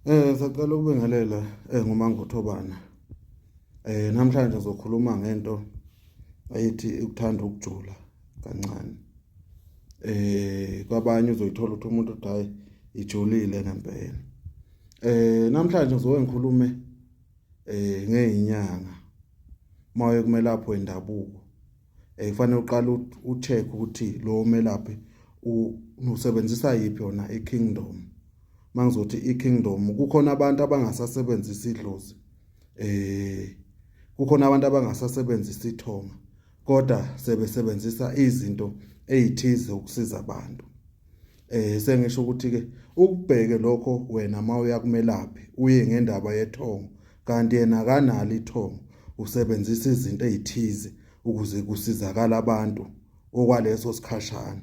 Sacela ukubingelela nguMangothobane. Namhlanje ngizokhuluma ngento ayithi ukuthanda ukujula kancane. Kwabanye uzoyithola ukuthi umuntu uthi hayi ijulile ngempela. Namhlanje ngizoke ngikhulume ngeinyanga. Maye kumelaphi wendabuko. Kufanele uqale ucheck ukuthi lo melaphi usebenzisa yipi yona ikingdom. Mangizothi ikingdom kukhona abantu abangasasebenzisa idlozi. Kukhona abantu abangasasebenzisa ithonga kodwa sebesebenzisa izinto ezithize ukusiza abantu. Sengisho ukuthi ke ukubheke lokho wena mawuya kumelaphi uye ngendaba yethonga kanti yena kanali ithonga usebenzisa izinto ezithize ukuze kusizakala abantu okwaleso sikhashana.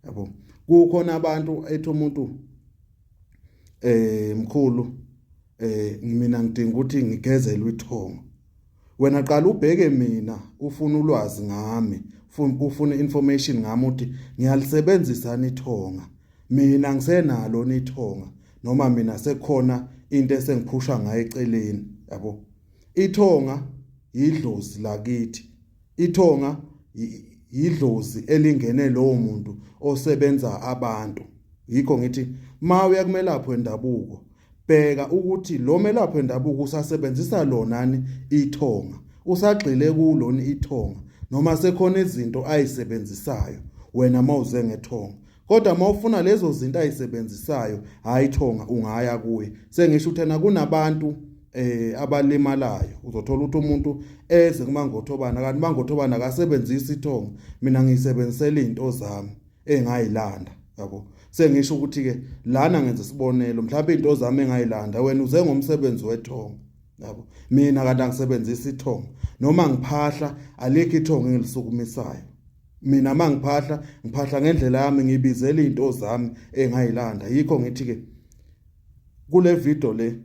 Yabo kukhona abantu ethi umuntu mkhulu mina ngidinga ukuthi ngigezelwe ithonga. Wena qala ubheke mina ufuna ulwazi ngami, ufuna information ngami ukuthi ngiyalisebenzisa ithonga. Mina ngisenalo ithonga noma mina sekukhona into esengiphusha ngayo eceleni, yabo. Ithonga idlozi lakithi. Ithonga idlozi elingene lowo muntu osebenza abantu. Yikho ngithi mawuya kumelaphi wendabuko bheka ukuthi lo melaphi wendabuko usasebenzisa lonani ithonga, usagxile kulona ithonga noma sekhona izinto ayisebenzisayo wena mawuze ngethonga. Kodwa mawufuna lezo zinto ayisebenzisayo hayi ithonga ungaya kuye. Sengisho uthena kunabantu abalimalayo uzothola ukuthi umuntu eze kuMangothobane kanti Mangothobane akasebenzisi ithonga, mina ngiyisebenzisela izinto zami engayilanda, yabo. Sengisho ukuthi ke lana ngenza isibonelo mhlawumbe izinto zami engayilanda wena uze ngomsebenzi wethonga, yabo. Mina kanti angisebenzisi ithonga noma ngiphahla alikho ithonga engilisukumisayo. Mina mangiphahla ngiphahla ngendlela yami ngibizela izinto zami engayilanda. Yikho ngithi ke kule video le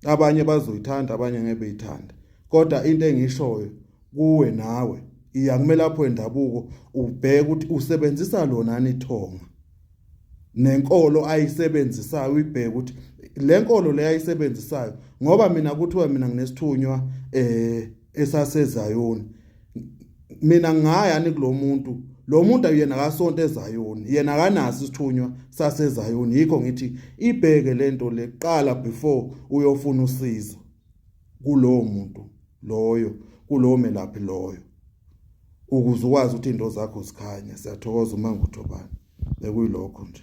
abanye bazoyithanda abanye ngeke beyithanda kodwa into engishoyo kuwe nawe iya kumelaphi wendabuko ubheke ukuthi usebenzisa lonani ithonga nenkolo ayisebenzisayo uyibheke ukuthi le nkolo le ayisebenzisayo ngoba mina kuthiwa mina nginesithunywa esasezayoni. Mina ngayani kulo muntu, lo muntu yena akasonto ezayoni, yena akanaso isithunywa sasezayoni. Yikho ngithi ibheke lento leqala before uyofuna usizo kulowo muntu loyo, kulowo melaphi loyo, ukuze ukwazi ukuthi into zakho zikhanye. Siyathokoza uMangothobane. Bekuyilokho nje.